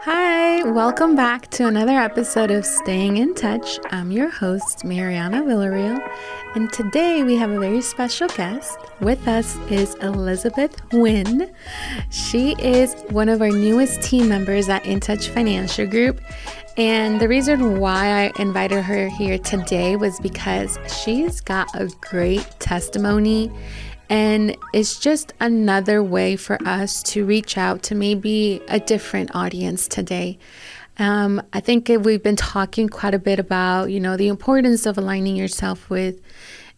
Hi, welcome back to another episode of Staying in Touch. I'm your host, Mariana Villarreal, and today we have a very special guest. With us is Elizabeth Nguyen. She is one of our newest team members at InTouch Financial Group, and the reason why I invited her here today was because she's got a great testimony. And it's just another way for us to reach out to maybe a different audience today. I think we've been talking quite a bit about, the importance of aligning yourself with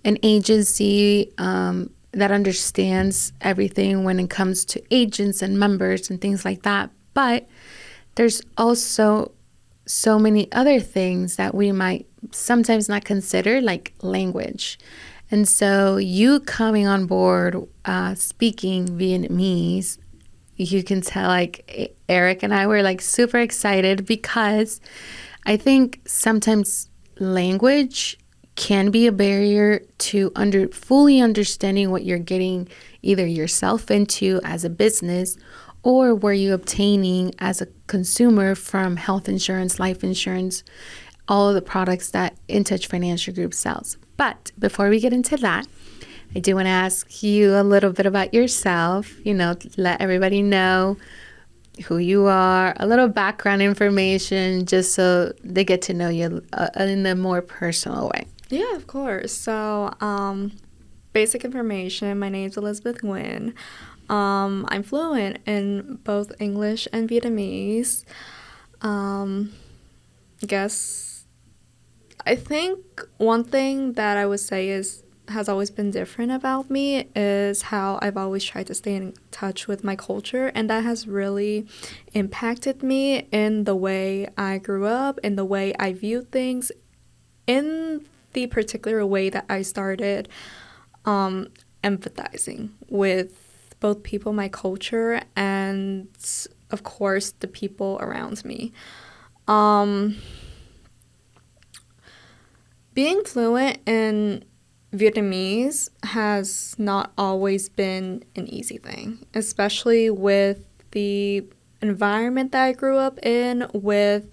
an agency that understands everything when it comes to agents and members and things like that. But there's also so many other things that we might sometimes not consider, like language. And so you coming on board, speaking Vietnamese, you can tell like Eric and I were like super excited because I think sometimes language can be a barrier to fully understanding what you're getting either yourself into as a business or were you obtaining as a consumer from health insurance, life insurance, all of the products that InTouch Financial Group sells. But before we get into that, I do want to ask you a little bit about yourself, let everybody know who you are, a little background information, just so they get to know you in a more personal way. Yeah, of course. So, basic information, my name is Elizabeth Nguyen. I'm fluent in both English and Vietnamese. I think one thing that I would say has always been different about me is how I've always tried to stay in touch with my culture, and that has really impacted me in the way I grew up, in the way I view things, in the particular way that I started empathizing with both people, my culture, and of course the people around me. Being fluent in Vietnamese has not always been an easy thing, especially with the environment that I grew up in, with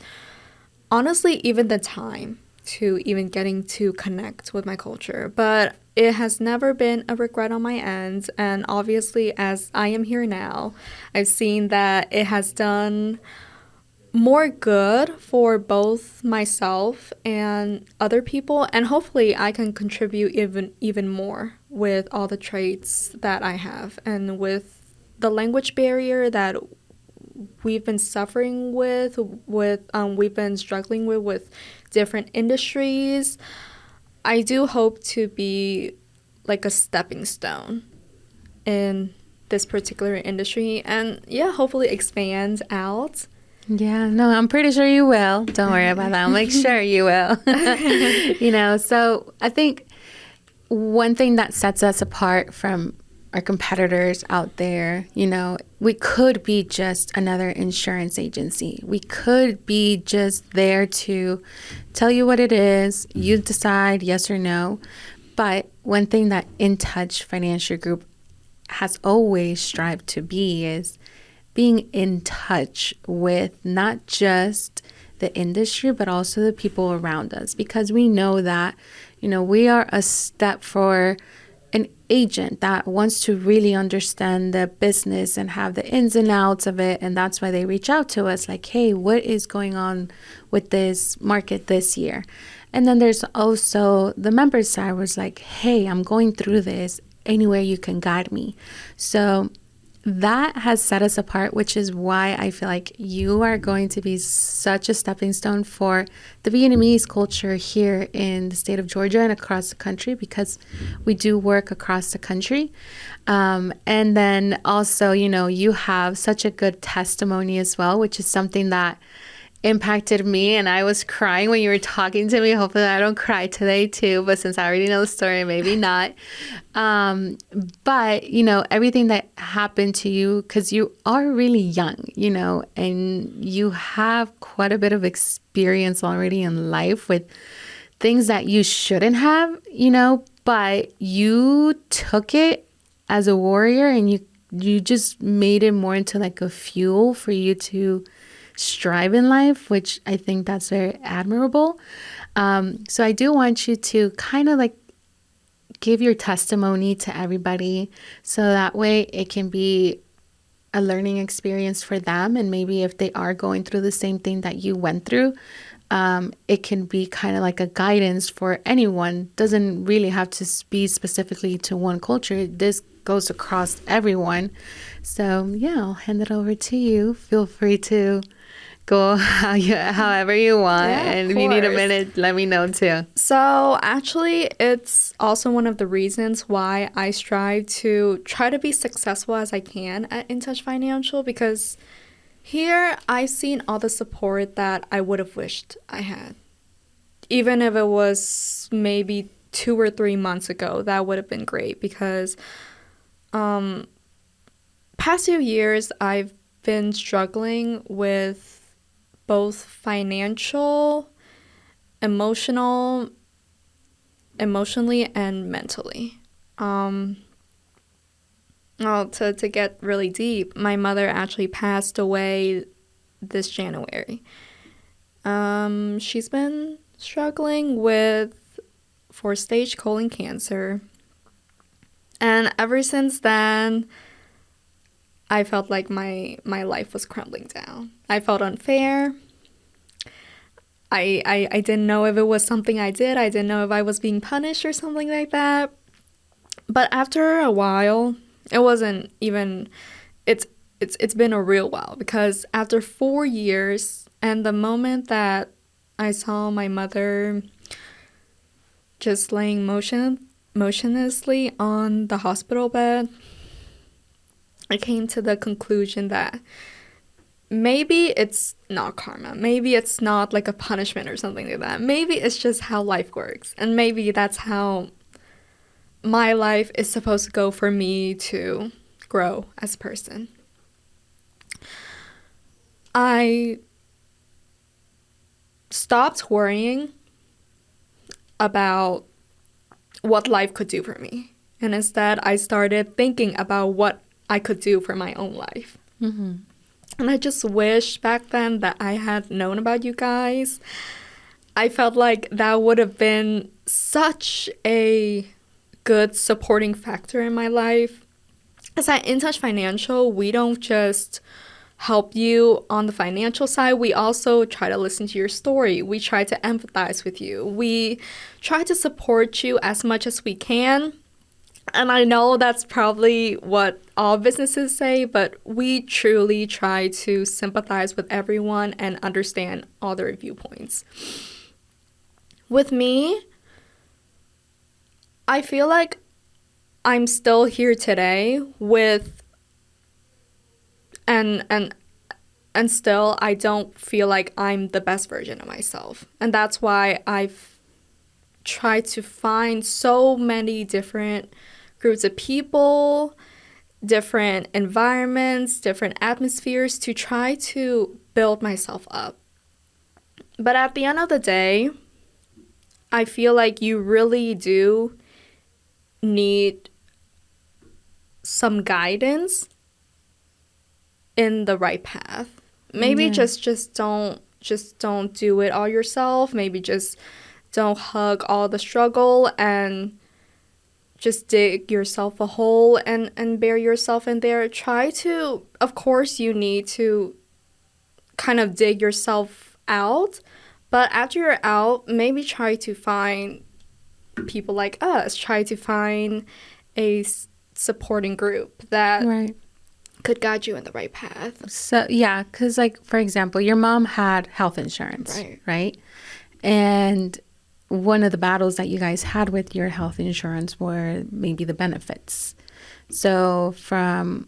honestly even the time to even getting to connect with my culture. But it has never been a regret on my end, and obviously as I am here now, I've seen that it has done more good for both myself and other people, and hopefully I can contribute even more with all the traits that I have, and with the language barrier that we've been suffering with we've been struggling with different industries. I do hope to be like a stepping stone in this particular industry, and hopefully expand out. Yeah, no, I'm pretty sure you will. Don't worry about that. I'll make sure you will. So I think one thing that sets us apart from our competitors out there, we could be just another insurance agency. We could be just there to tell you what it is. You decide yes or no. But one thing that InTouch Financial Group has always strived to be is being in touch with not just the industry, but also the people around us, because we know that, we are a step for an agent that wants to really understand the business and have the ins and outs of it. And that's why they reach out to us like, hey, what is going on with this market this year? And then there's also the member side was like, hey, I'm going through this. Anywhere you can guide me. So that has set us apart, which is why I feel like you are going to be such a stepping stone for the Vietnamese culture here in the state of Georgia and across the country, because we do work across the country. And then also, you have such a good testimony as well, which is something that impacted me, and I was crying when you were talking to me. Hopefully I don't cry today too, but since I already know the story, maybe not. But everything that happened to you, because you are really young, and you have quite a bit of experience already in life with things that you shouldn't have, but you took it as a warrior and you you just made it more into like a fuel for you to strive in life, which I think that's very admirable. So I do want you to kind of like give your testimony to everybody, so that way it can be a learning experience for them. And maybe if they are going through the same thing that you went through, it can be kind of like a guidance for anyone. Doesn't really have to be specifically to one culture. This goes across everyone. So yeah, I'll hand it over to you. Feel free to go however you want. Yeah, And of if you need a course. minute, let me know too. So actually, it's also one of the reasons why I strive to try to be successful as I can at InTouch Financial, because here I've seen all the support that I would have wished I had. Even if it was maybe 2 or 3 months ago, that would have been great, because past few years I've been struggling with both financially and mentally. Well, to get really deep, my mother actually passed away this January. She's been struggling with 4-stage colon cancer. And ever since then, I felt like my life was crumbling down. I felt unfair. I didn't know if it was something I did. I didn't know if I was being punished or something like that. But after a while, it wasn't even, it's been a real while, because after 4 years, and the moment that I saw my mother just laying motionlessly on the hospital bed, I came to the conclusion that maybe it's not karma. Maybe it's not like a punishment or something like that. Maybe it's just how life works. And maybe that's how my life is supposed to go for me to grow as a person. I stopped worrying about what life could do for me. And instead, I started thinking about what I could do for my own life. Mm-hmm. And I just wish back then that I had known about you guys. I felt like that would have been such a good supporting factor in my life. As at InTouch Financial, we don't just help you on the financial side. We also try to listen to your story. We try to empathize with you. We try to support you as much as we can. And I know that's probably what all businesses say, but we truly try to sympathize with everyone and understand all their viewpoints. With me, I feel like I'm still here today with and still I don't feel like I'm the best version of myself. And that's why I've tried to find so many different groups of people, different environments, different atmospheres to try to build myself up. But at the end of the day, I feel like you really do need some guidance in the right path. Maybe just don't do it all yourself. Maybe just don't hug all the struggle and just dig yourself a hole and bury yourself in there. Try to, of course, you need to kind of dig yourself out. But after you're out, maybe try to find people like us. Try to find a supporting group that could guide you in the right path. So, yeah, because, like, for example, your mom had health insurance, right? And one of the battles that you guys had with your health insurance were maybe the benefits. So from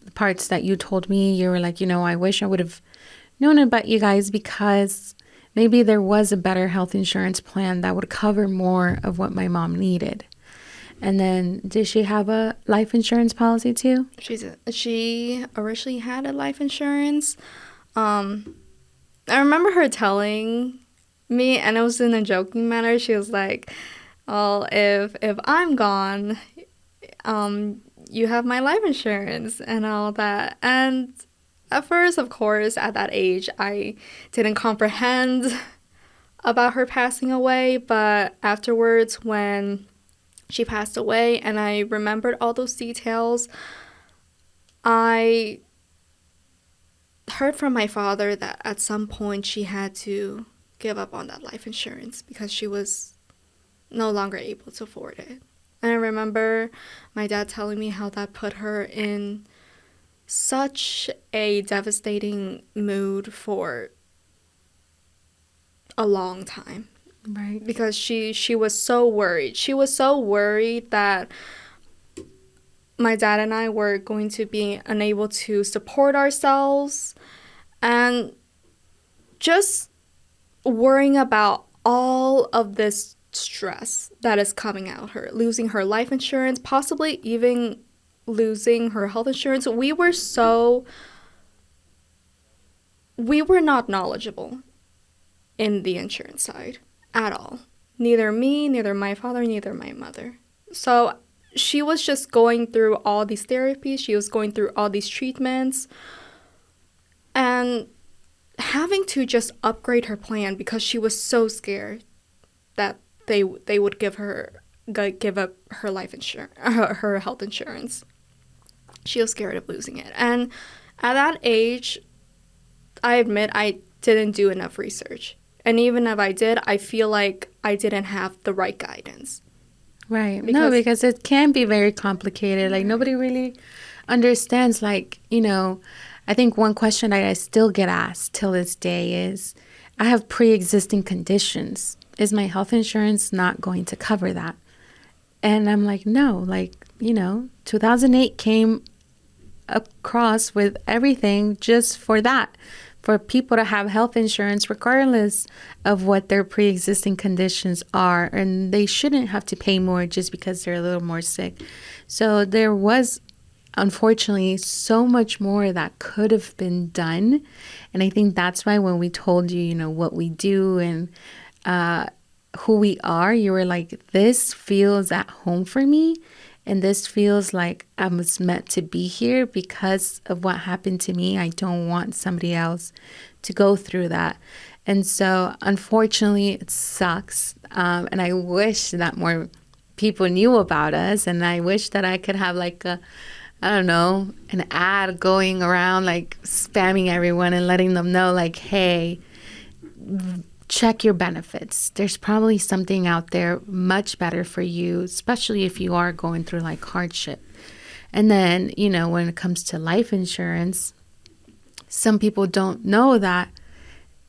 the parts that you told me, you were like, I wish I would have known about you guys, because maybe there was a better health insurance plan that would cover more of what my mom needed. And then, did she have a life insurance policy too? She originally had a life insurance. I remember her telling me, and it was in a joking manner. She was like, "Well, if I'm gone, you have my life insurance and all that. And at first, of course, at that age, I didn't comprehend about her passing away. But afterwards, when she passed away and I remembered all those details, I heard from my father that at some point she had to give up on that life insurance because she was no longer able to afford it. And I remember my dad telling me how that put her in such a devastating mood for a long time. Right. Because she was so worried. She was so worried that my dad and I were going to be unable to support ourselves, and just worrying about all of this stress that is coming at her, losing her life insurance, possibly even losing her health insurance. We were not knowledgeable in the insurance side at all. Neither me, neither my father, neither my mother. So she was just going through all these therapies. She was going through all these treatments and having to just upgrade her plan because she was so scared that they would give up her life insurance, her health insurance. She was scared of losing it. And at that age, I admit I didn't do enough research. And even if I did, I feel like I didn't have the right guidance. Right. Because it can be very complicated. Like, nobody really understands, like, I think one question that I still get asked till this day is, I have pre-existing conditions. Is my health insurance not going to cover that? And I'm like, no, 2008 came across with everything just for that, for people to have health insurance regardless of what their pre-existing conditions are, and they shouldn't have to pay more just because they're a little more sick. So there was, unfortunately, so much more that could have been done, and I think that's why when we told you, what we do and who we are, you were like, this feels at home for me. And this feels like I was meant to be here because of what happened to me. I don't want somebody else to go through that. And so, unfortunately, it sucks. And I wish that more people knew about us. And I wish that I could have an ad going around, like spamming everyone and letting them know, like, hey, check your benefits. There's probably something out there much better for you, especially if you are going through like hardship. And then, when it comes to life insurance, some people don't know that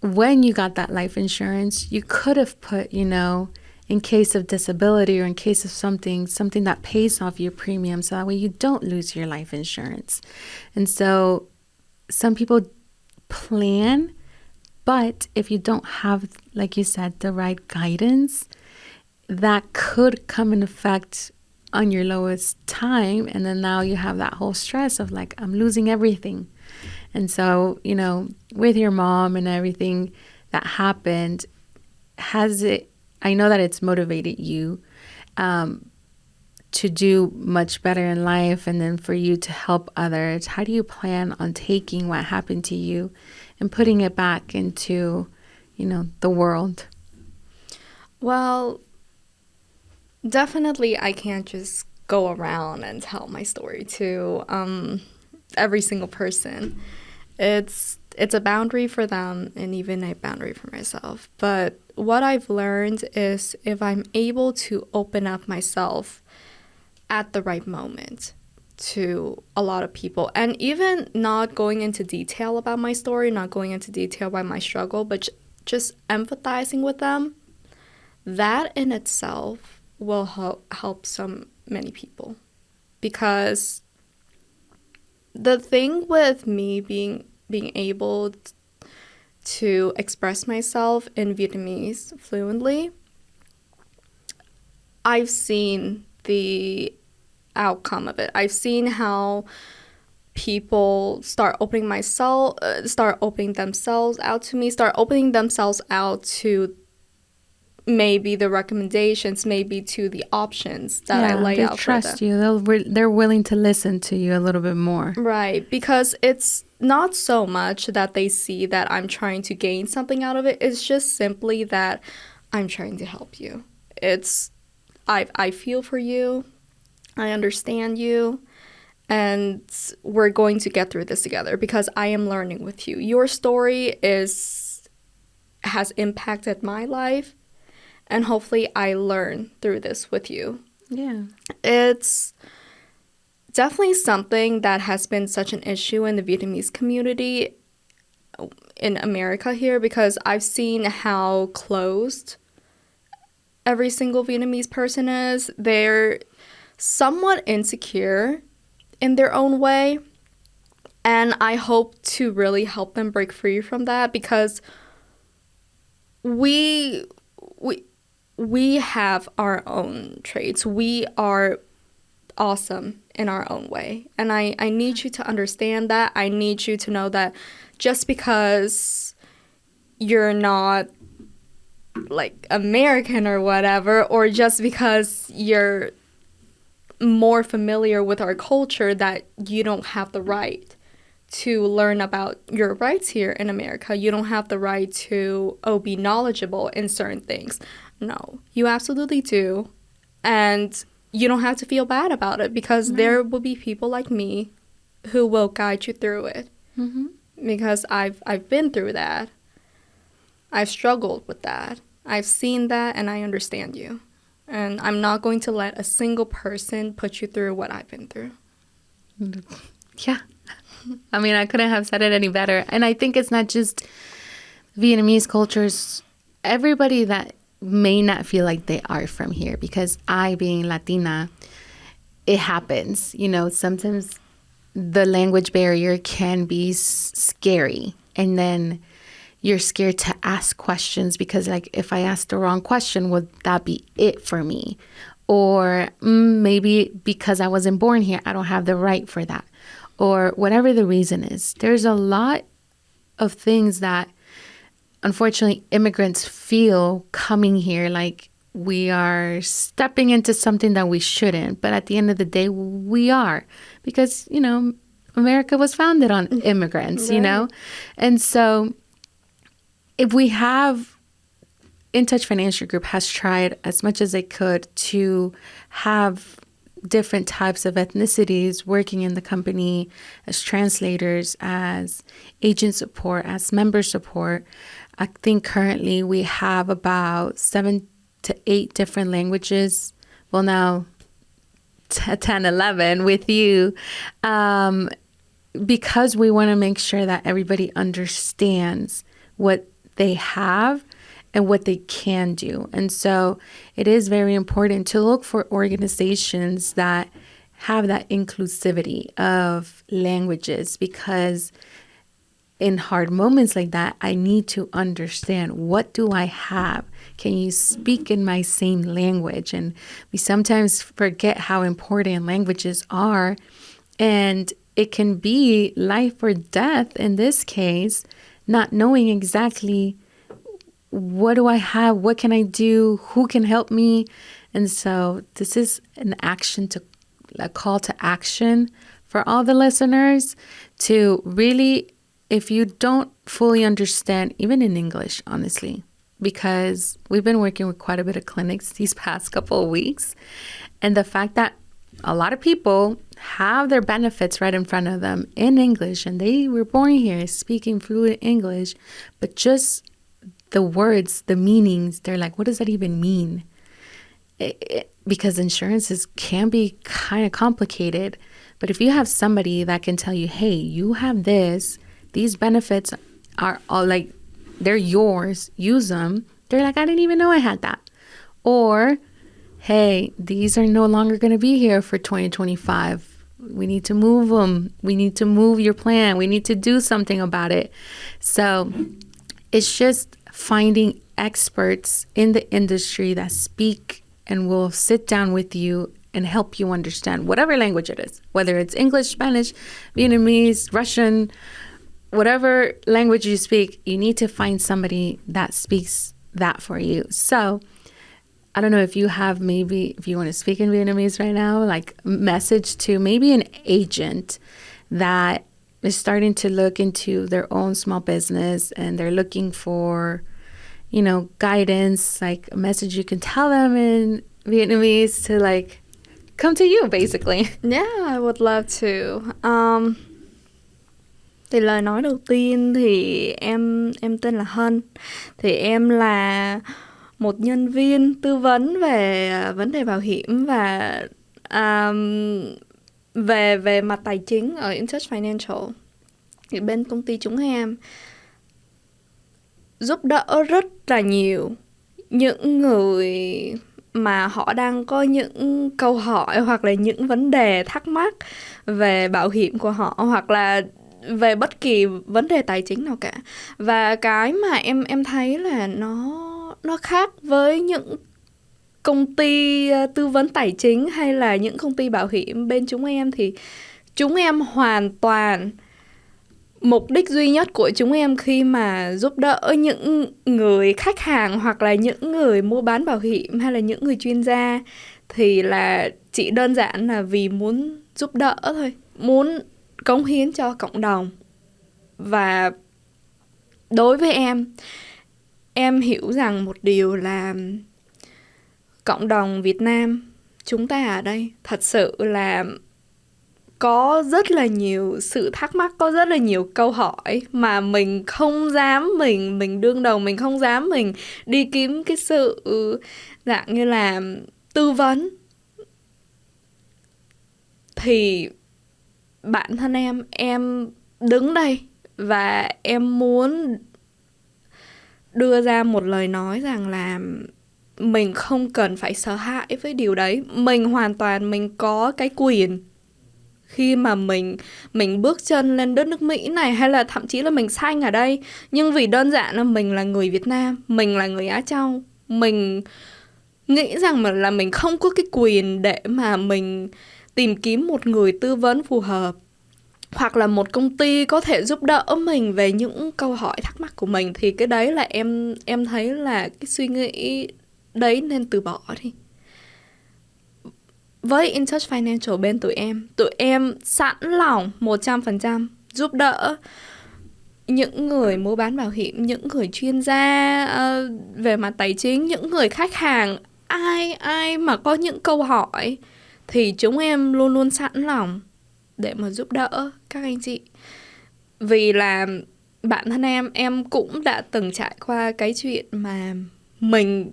when you got that life insurance, you could have put, in case of disability or in case of something that pays off your premium, so that way you don't lose your life insurance. And so some people plan. But if you don't have, like you said, the right guidance, that could come in effect on your lowest time. And then now you have that whole stress of like, I'm losing everything. And so, with your mom and everything that happened, I know that it's motivated you to do much better in life, and then for you to help others. How do you plan on taking what happened to you and putting it back into, the world? Well, definitely I can't just go around and tell my story to every single person. It's a boundary for them and even a boundary for myself. But what I've learned is if I'm able to open up myself at the right moment to a lot of people, and even not going into detail about my story, not going into detail about my struggle, but just empathizing with them, that in itself will help so many people. Because the thing with me being able to express myself in Vietnamese fluently, I've seen the outcome of it. I've seen how people start opening themselves out to me, start opening themselves out to maybe the recommendations, maybe to the options that I lay out for them. They trust you. They're willing to listen to you a little bit more. Right, because it's not so much that they see that I'm trying to gain something out of it. It's just simply that I'm trying to help you. I feel for you. I understand you. And we're going to get through this together because I am learning with you. Your story has impacted my life, and hopefully I learn through this with you. Yeah. It's definitely something that has been such an issue in the Vietnamese community in America here, because I've seen how closed every single Vietnamese person is. They're somewhat insecure in their own way, and I hope to really help them break free from that, because we have our own traits. We are awesome in our own way, and I need you to understand that. I need you to know that just because you're not like American or whatever, or just because you're more familiar with our culture, that you don't have the right to learn about your rights here in America. You don't have the right to be knowledgeable in certain things. No, you absolutely do. And you don't have to feel bad about it, because there will be people like me who will guide you through it. Mm-hmm. Because I've been through that. I've struggled with that. I've seen that, and I understand you. And I'm not going to let a single person put you through what I've been through. Yeah. I mean, I couldn't have said it any better. And I think it's not just Vietnamese cultures. Everybody that may not feel like they are from here, because I, being Latina, it happens. You know, sometimes the language barrier can be scary. And then you're scared to ask questions because, like, if I ask the wrong question, would that be it for me? Or maybe because I wasn't born here, I don't have the right for that. Or whatever the reason is. There's a lot of things that, unfortunately, immigrants feel coming here, like we are stepping into something that we shouldn't. But at the end of the day, we are. Because, you know, America was founded on immigrants, Right. you know? And so if we have, InTouch Financial Group has tried as much as they could to have different types of ethnicities working in the company as translators, as agent support, as member support. I think currently we have about 7 to 8 different languages. Well, now 10, 11 with you, because we want to make sure that everybody understands what they have and what they can do. And so it is very important to look for organizations that have that inclusivity of languages, because in hard moments like that, I need to understand, what do I have? Can you speak in my same language? And we sometimes forget how important languages are, and it can be life or death in this case, not knowing exactly what do I have, what can I do, who can help me. And so this is a call to action for all the listeners to really, if you don't fully understand, even in English, honestly, because we've been working with quite a bit of clinics these past couple of weeks, and the fact that a lot of people have their benefits right in front of them in English, and they were born here speaking fluent English, but just the words, the meanings, they're like, what does that even mean? Because insurances can be kind of complicated. But if you have somebody that can tell you, hey, you have this, these benefits are all like, they're yours, use them. They're like, I didn't even know I had that. Or, hey, these are no longer going to be here for 2025. We need to move them. We need to move your plan. We need to do something about it. So it's just finding experts in the industry that speak and will sit down with you and help you understand whatever language it is, whether it's English, Spanish, Vietnamese, Russian, whatever language you speak. You need to find somebody that speaks that for you. So I don't know if you have, maybe if you want to speak in Vietnamese right now, like message to maybe an agent that is starting to look into their own small business and they're looking for, guidance, like a message you can tell them in Vietnamese to like come to you basically. Yeah, I would love to. Thì lời nói đầu tiên thì em tên là Hân. Thì em là một nhân viên tư vấn về vấn đề bảo hiểm và về mặt tài chính ở InTouch Financial. Thì bên công ty chúng em giúp đỡ rất là nhiều những người mà họ đang có những câu hỏi hoặc là những vấn đề thắc mắc về bảo hiểm của họ, hoặc là về bất kỳ vấn đề tài chính nào cả. Và cái mà em thấy là nó khác với những công ty tư vấn tài chính hay là những công ty bảo hiểm bên chúng em, thì chúng em hoàn toàn, mục đích duy nhất của chúng em khi mà giúp đỡ những người khách hàng hoặc là những người mua bán bảo hiểm hay là những người chuyên gia thì là chỉ đơn giản là vì muốn giúp đỡ thôi, muốn cống hiến cho cộng đồng. Và đối với em hiểu rằng một điều là cộng đồng Việt Nam chúng ta ở đây thật sự là có rất là nhiều sự thắc mắc, có rất là nhiều câu hỏi mà mình không dám mình đương đầu, mình không dám mình đi kiếm cái sự dạng như là tư vấn. Thì bản thân em đứng đây và em muốn đưa ra một lời nói rằng là mình không cần phải sợ hãi với điều đấy. Mình hoàn toàn mình có cái quyền khi mà mình bước chân lên đất nước Mỹ này, hay là thậm chí là mình sanh ở đây, nhưng vì đơn giản là mình là người Việt Nam, mình là người Á Châu, mình nghĩ rằng là mình không có cái quyền để mà mình tìm kiếm một người tư vấn phù hợp, hoặc là một công ty có thể giúp đỡ mình về những câu hỏi thắc mắc của mình. Thì cái đấy là em thấy là cái suy nghĩ đấy nên từ bỏ đi. Với InTouch Financial bên tụi em sẵn lòng 100% giúp đỡ những người mua bán bảo hiểm, những người chuyên gia về mặt tài chính, những người khách hàng, ai mà có những câu hỏi thì chúng em luôn luôn sẵn lòng để mà giúp đỡ các anh chị. Vì là bản thân em cũng đã từng trải qua cái chuyện mà mình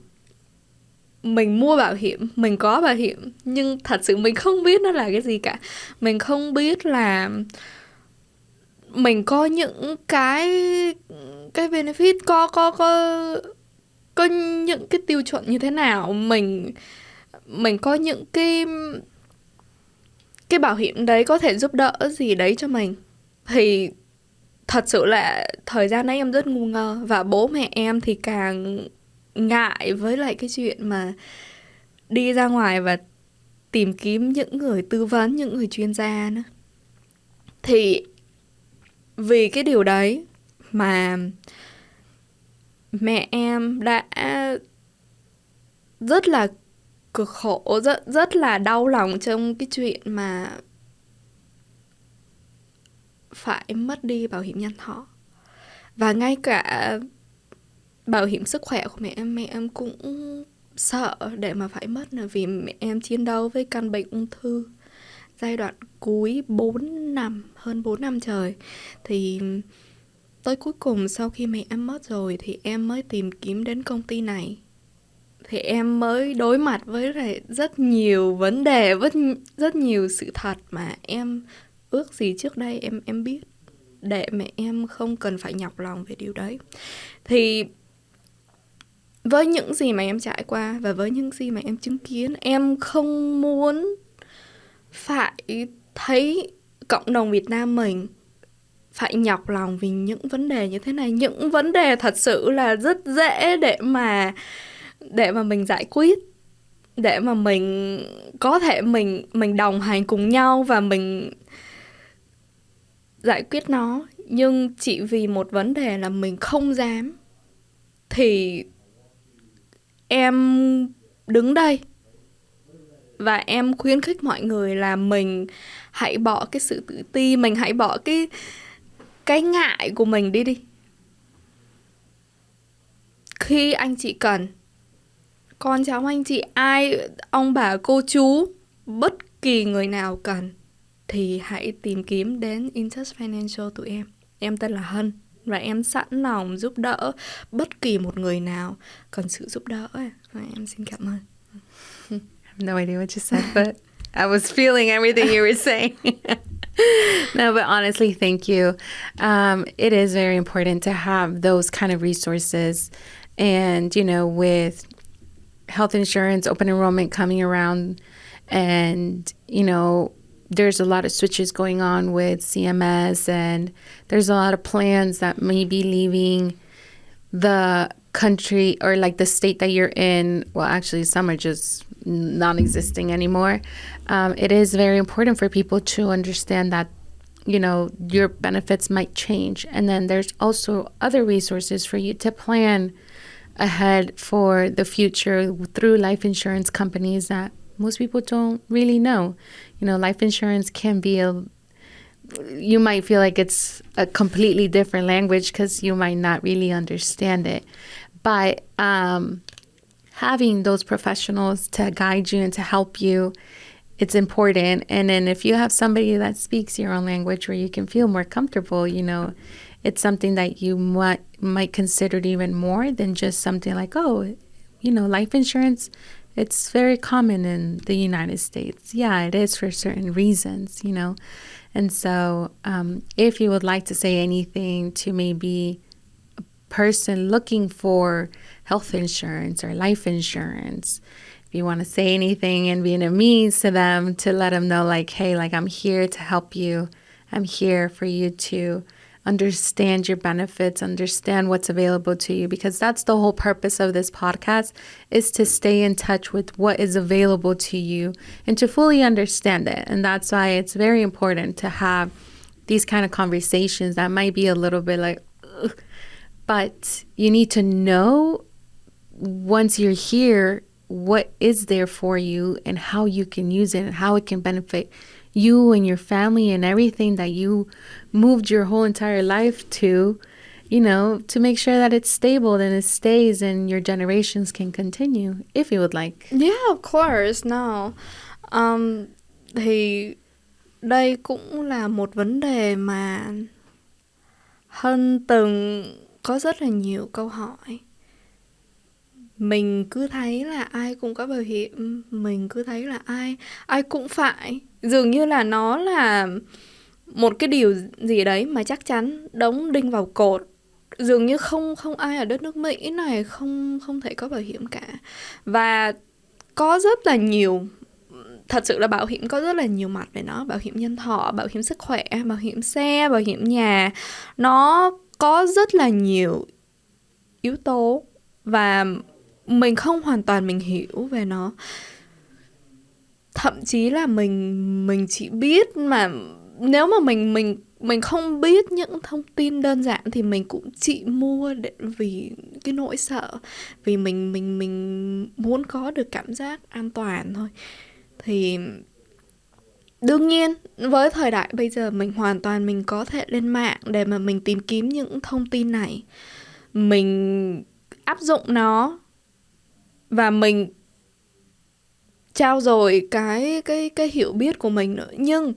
mua bảo hiểm, mình có bảo hiểm, nhưng thật sự mình không biết nó là cái gì cả. Mình không biết là mình có những cái benefit, có những cái tiêu chuẩn như thế nào, mình có những cái bảo hiểm đấy có thể giúp đỡ gì đấy cho mình. Thì thật sự là thời gian đấy em rất ngu ngơ, và bố mẹ em thì càng ngại với lại cái chuyện mà đi ra ngoài và tìm kiếm những người tư vấn, những người chuyên gia nữa. Thì vì cái điều đấy mà mẹ em đã rất là cực khổ, rất là đau lòng trong cái chuyện mà phải mất đi bảo hiểm nhân thọ. Và ngay cả bảo hiểm sức khỏe của mẹ em cũng sợ để mà phải mất nữa, vì mẹ em chiến đấu với căn bệnh ung thư giai đoạn cuối 4 năm, hơn 4 năm trời. Thì tới cuối cùng sau khi mẹ em mất rồi thì em mới tìm kiếm đến công ty này. Thì em mới đối mặt với lại rất nhiều vấn đề, rất nhiều sự thật mà em ước gì trước đây em biết, để mẹ em không cần phải nhọc lòng về điều đấy. Thì với những gì mà em trải qua và với những gì mà em chứng kiến, em không muốn phải thấy cộng đồng Việt Nam mình phải nhọc lòng vì những vấn đề như thế này. Những vấn đề thật sự là rất dễ để mà mình giải quyết, để mà mình có thể mình đồng hành cùng nhau và mình giải quyết nó. Nhưng chỉ vì một vấn đề là mình không dám, thì em đứng đây và em khuyến khích mọi người là mình hãy bỏ cái sự tự ti, mình hãy bỏ cái ngại của mình đi. Khi anh chị cần, con cháu anh chị ai, ông bà cô chú, bất kỳ người nào cần thì hãy tìm kiếm đến InTouch Financial tụi em. Em tên là Hân và em sẵn lòng giúp đỡ bất kỳ một người nào cần sự giúp đỡ. Và em xin cảm ơn. I have no idea what you said, but I was feeling everything you were saying. No, but honestly, thank you. It is very important to have those kind of resources. And, you know, with health insurance, open enrollment coming around, and, you know, there's a lot of switches going on with CMS, and there's a lot of plans that may be leaving the country or like the state that you're in. Well, actually, some are just non-existing anymore. It is very important for people to understand that, you know, your benefits might change. And then there's also other resources for you to plan ahead for the future through life insurance companies that most people don't really know. You know, life insurance can be you might feel like it's a completely different language because you might not really understand it. But having those professionals to guide you and to help you, it's important. And then if you have somebody that speaks your own language where you can feel more comfortable, you know, it's something that you might consider even more than just something like, oh, you know, life insurance, it's very common in the United States. Yeah, it is for certain reasons, you know. And so if you would like to say anything to maybe a person looking for health insurance or life insurance, if you want to say anything in Vietnamese to them to let them know, like, hey, like, I'm here to help you. I'm here for you to understand your benefits, understand what's available to you, because that's the whole purpose of this podcast, is to stay in touch with what is available to you and to fully understand it. And that's why it's very important to have these kind of conversations that might be a little bit like, ugh, but you need to know once you're here what is there for you and how you can use it and how it can benefit you and your family and everything that you moved your whole entire life to, you know, to make sure that it's stable and it stays and your generations can continue, if you would like. Yeah, of course. No. Thì đây cũng là một vấn đề mà Hân từng có rất là nhiều câu hỏi. Mình cứ thấy là ai cũng có bảo hiểm, mình cứ thấy là ai cũng phải, dường như là nó là một cái điều gì đấy mà chắc chắn đóng đinh vào cột. Dường như không ai ở đất nước Mỹ này không thể có bảo hiểm cả. Và có rất là nhiều, thật sự là bảo hiểm có rất là nhiều mặt về nó. Bảo hiểm nhân thọ, bảo hiểm sức khỏe, bảo hiểm xe, bảo hiểm nhà. Nó có rất là nhiều yếu tố và mình không hoàn toàn mình hiểu về nó. Thậm chí là mình chỉ biết, mà nếu mà mình không biết những thông tin đơn giản thì mình cũng chỉ mua vì cái nỗi sợ, vì mình muốn có được cảm giác an toàn thôi. Thì đương nhiên với thời đại bây giờ mình hoàn toàn mình có thể lên mạng để mà mình tìm kiếm những thông tin này, mình áp dụng nó và mình trao dồi cái hiểu biết của mình nữa. Nhưng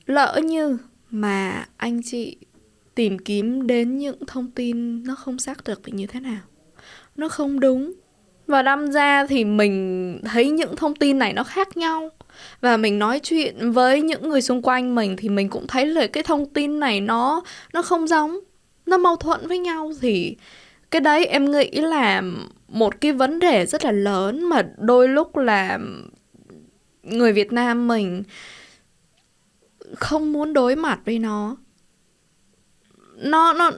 lỡ như mà anh chị tìm kiếm đến những thông tin nó không xác thực thì như thế nào, nó không đúng, và đâm ra thì mình thấy những thông tin này nó khác nhau, và mình nói chuyện với những người xung quanh mình thì mình cũng thấy là cái thông tin này nó không giống, nó mâu thuẫn với nhau. Thì cái đấy em nghĩ là một cái vấn đề rất là lớn mà đôi lúc là người Việt Nam mình không muốn đối mặt với nó.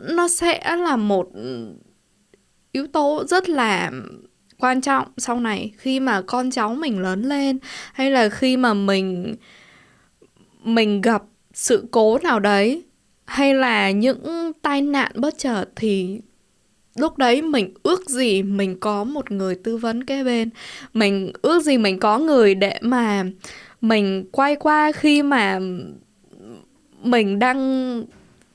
Nó sẽ là một yếu tố rất là quan trọng sau này khi mà con cháu mình lớn lên, hay là khi mà mình gặp sự cố nào đấy, hay là những tai nạn bất chợt, thì lúc đấy mình ước gì mình có một người tư vấn kế bên. Mình ước gì mình có người để mà mình quay qua khi mà mình đang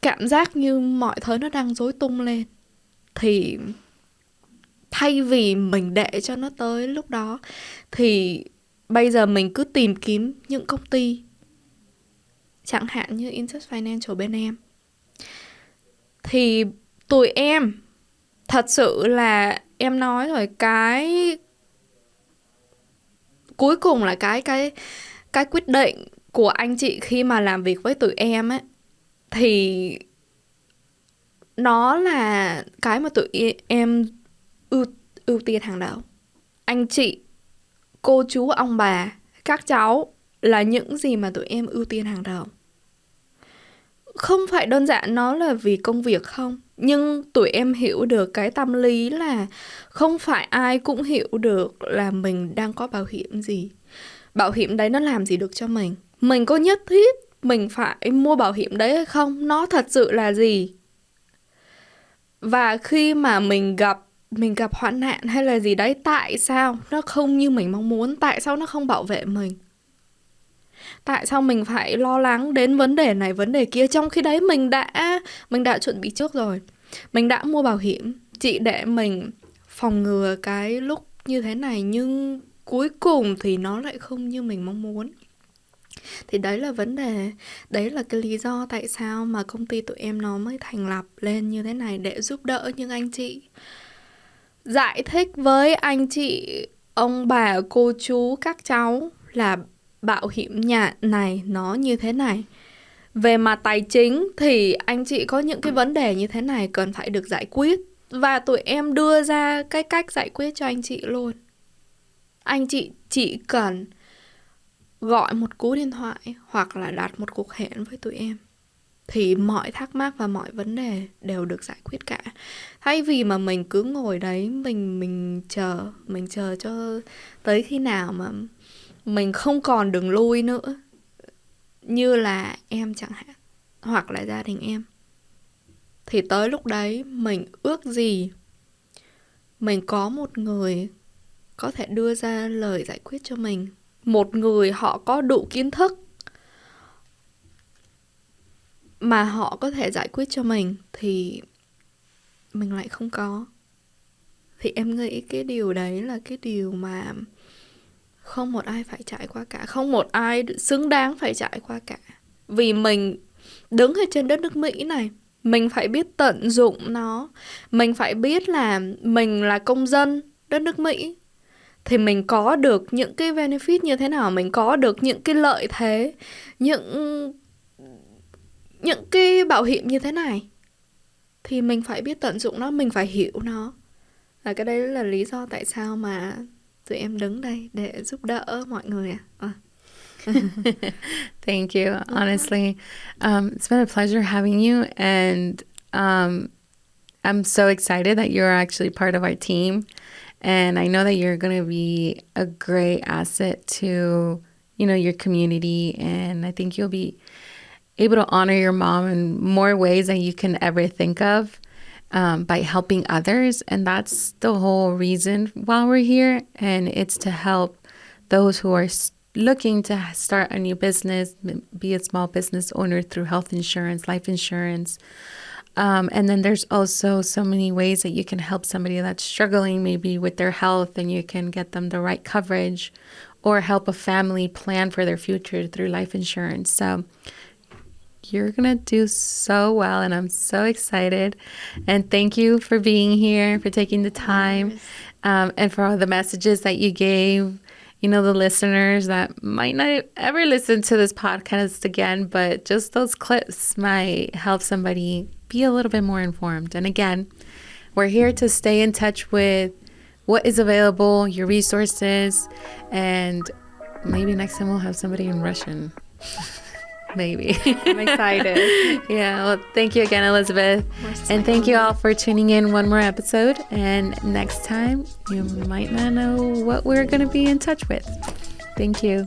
cảm giác như mọi thứ nó đang rối tung lên. Thì thay vì mình để cho nó tới lúc đó, thì bây giờ mình cứ tìm kiếm những công ty, chẳng hạn như InTouch Financial bên em. Thì tụi em thật sự là em nói rồi, cái cuối cùng là cái quyết định của anh chị khi mà làm việc với tụi em ấy, thì nó là cái mà tụi em ưu tiên hàng đầu. Anh chị, cô chú, ông bà, các cháu là những gì mà tụi em ưu tiên hàng đầu. Không phải đơn giản nó là vì công việc không, nhưng tụi em hiểu được cái tâm lý là không phải ai cũng hiểu được là mình đang có bảo hiểm gì. Bảo hiểm đấy nó làm gì được cho mình. Mình có nhất thiết mình phải mua bảo hiểm đấy hay không? Nó thật sự là gì? Và khi mà mình gặp hoạn nạn hay là gì đấy, tại sao nó không như mình mong muốn? Tại sao nó không bảo vệ mình? Tại sao mình phải lo lắng đến vấn đề này, vấn đề kia, trong khi đấy mình đã chuẩn bị trước rồi. Mình đã mua bảo hiểm chỉ để mình phòng ngừa cái lúc như thế này, nhưng cuối cùng thì nó lại không như mình mong muốn. Thì đấy là vấn đề, đấy là cái lý do tại sao mà công ty tụi em nó mới thành lập lên như thế này, để giúp đỡ những anh chị, giải thích với anh chị, ông bà, cô chú, các cháu là bảo hiểm nhà này nó như thế này. Về mặt tài chính thì anh chị có những cái vấn đề như thế này cần phải được giải quyết, và tụi em đưa ra cái cách giải quyết cho anh chị luôn. Anh chị chỉ cần gọi một cú điện thoại hoặc là đặt một cuộc hẹn với tụi em thì mọi thắc mắc và mọi vấn đề đều được giải quyết cả. Thay vì mà mình cứ ngồi đấy mình chờ cho tới khi nào mà mình không còn đường lui nữa, như là em chẳng hạn, hoặc là gia đình em, thì tới lúc đấy mình ước gì mình có một người có thể đưa ra lời giải quyết cho mình. Một người họ có đủ kiến thức mà họ có thể giải quyết cho mình, thì mình lại không có. Thì em nghĩ cái điều đấy là cái điều mà không một ai phải trải qua cả, không một ai xứng đáng phải trải qua cả. Vì mình đứng ở trên đất nước Mỹ này, mình phải biết tận dụng nó. Mình phải biết là mình là công dân đất nước Mỹ thì mình có được những cái benefit như thế nào, mình có được những cái lợi thế, những cái bảo hiểm như thế này, thì mình phải biết tận dụng nó, mình phải hiểu nó. Và cái đấy là lý do tại sao mà tụi em đứng đây để giúp đỡ mọi người ạ. Thank you. Honestly, it's been a pleasure having you, and I'm so excited that you're actually part of our team, and I know that you're going to be a great asset to, your community, and I think you'll be able to honor your mom in more ways than you can ever think of, by helping others. And that's the whole reason why we're here, and it's to help those who are looking to start a new business, be a small business owner through health insurance, life insurance. And then there's also so many ways that you can help somebody that's struggling maybe with their health, and you can get them the right coverage, or help a family plan for their future through life insurance. So you're going to do so well, and I'm so excited. And thank you for being here, for taking the time, and for all the messages that you gave. The listeners that might not ever listen to this podcast again, but just those clips might help somebody be a little bit more informed. And again, we're here to stay in touch with what is available, your resources, and maybe next time we'll have somebody in Russian. Maybe. I'm excited. Yeah. Well, thank you again, Elizabeth. And thank you all for tuning in one more episode. And next time, you might not know what we're going to be in touch with. Thank you.